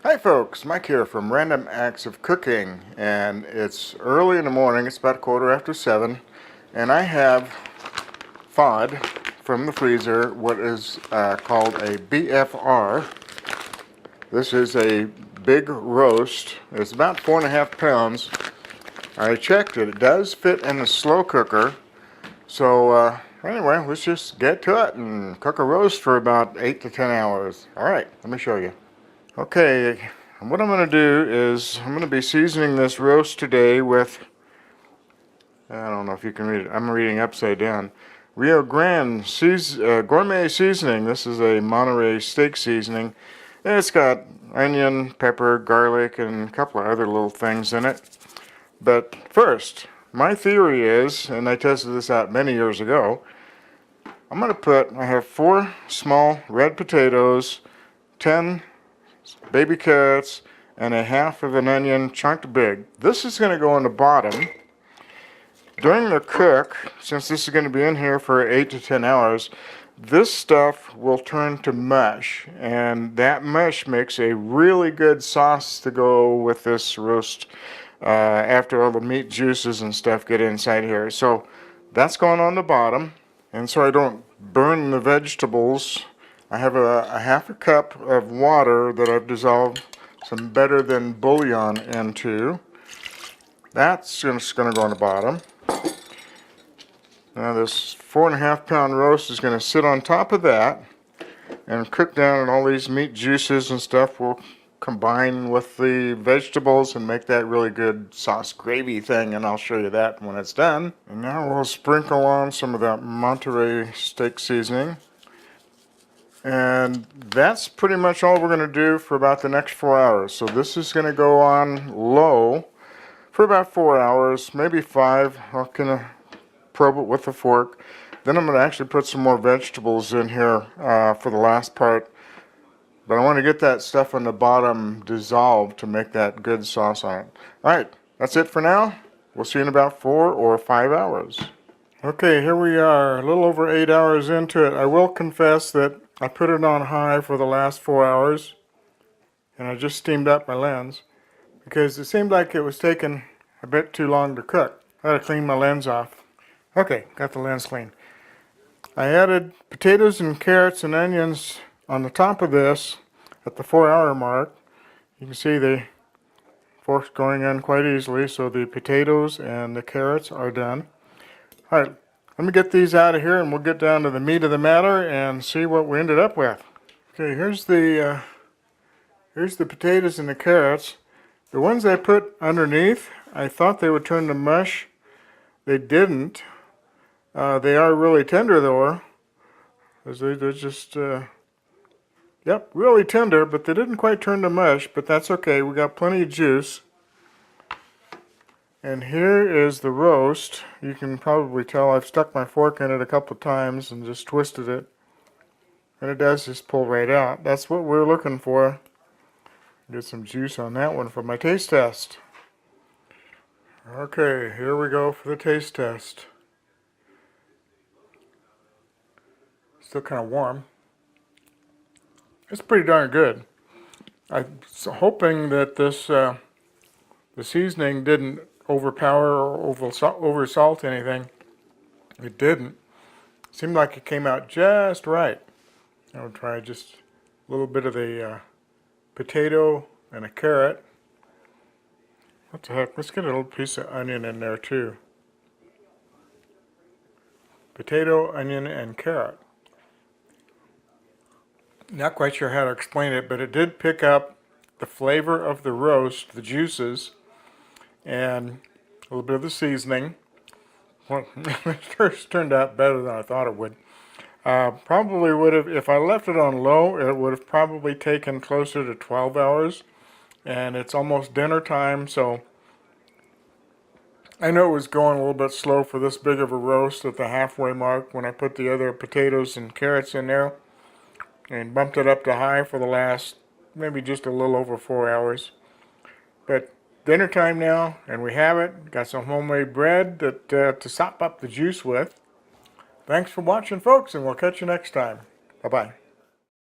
Hi folks, Mike here from Random Acts of Cooking, and it's early in the morning. It's about 7:15, and I have thawed from the freezer what is called a BFR. This is a big roast. It's about 4.5 pounds. I checked it. It does fit in the slow cooker. So anyway, let's just get to it and cook a roast for about 8 to 10 hours. All right, let me show you. Okay, what I'm going to do is I'm going to be seasoning this roast today with, I don't know if you can read it, I'm reading upside down, Rio Grande gourmet seasoning. This is a Monterey steak seasoning. And it's got onion, pepper, garlic, and a couple of other little things in it. But first, my theory is, and I tested this out many years ago, I have 4 small red potatoes, 10 baby carrots, and a half of an onion chunked big. This is going to go on the bottom. During the cook, since this is going to be in here for 8 to 10 hours, this stuff will turn to mush, and that mush makes a really good sauce to go with this roast after all the meat juices and stuff get inside here. So that's going on the bottom, and so I don't burn the vegetables, I have a half a cup of water that I've dissolved some better than bouillon into. That's just going to go on the bottom. Now this 4.5 pound roast is going to sit on top of that and cook down, and all these meat juices and stuff will combine with the vegetables and make that really good sauce gravy thing, and I'll show you that when it's done. And now we'll sprinkle on some of that Monterey steak seasoning. And that's pretty much all we're going to do for about the next 4 hours. So this is going to go on low for about 4 hours, maybe 5. I'm going to probe it with a fork. Then I'm going to actually put some more vegetables in here for the last part. But I want to get that stuff on the bottom dissolved to make that good sauce on it. Alright, that's it for now. We'll see you in about 4 or 5 hours. Okay, here we are, a little over 8 hours into it. I will confess that I put it on high for the last 4 hours, and I just steamed up my lens because it seemed like it was taking a bit too long to cook. I had to clean my lens off. Okay, got the lens clean. I added potatoes and carrots and onions on the top of this at the 4-hour mark. You can see the fork's going in quite easily, so the potatoes and the carrots are done. All right, let me get these out of here and we'll get down to the meat of the matter and see what we ended up with. Okay, here's the potatoes and the carrots. The ones I put underneath, I thought they would turn to mush. They didn't. They are really tender though. They're just, yep, really tender, but they didn't quite turn to mush, but that's okay. We got plenty of juice. And here is the roast. You can probably tell I've stuck my fork in it a couple of times and just twisted it. And it does just pull right out. That's what we're looking for. Get some juice on that one for my taste test. Okay, here we go for the taste test. Still kind of warm. It's pretty darn good. I'm hoping that this the seasoning didn't overpower or over salt anything. It didn't. Seemed like it came out just right. I'll try just a little bit of the potato and a carrot. What the heck? Let's get a little piece of onion in there too. Potato, onion, and carrot. Not quite sure how to explain it, but it did pick up the flavor of the roast, the juices, and a little bit of the seasoning. Well, it turned out better than I thought it would. Probably would have, if I left it on low, it would have probably taken closer to 12 hours. And it's almost dinner time, so I know it was going a little bit slow for this big of a roast at the halfway mark when I put the other potatoes and carrots in there and bumped it up to high for the last maybe just a little over 4 hours. But dinner time now, and we have it. Got some homemade bread that to sop up the juice with. Thanks for watching, folks, and we'll catch you next time. Bye-bye.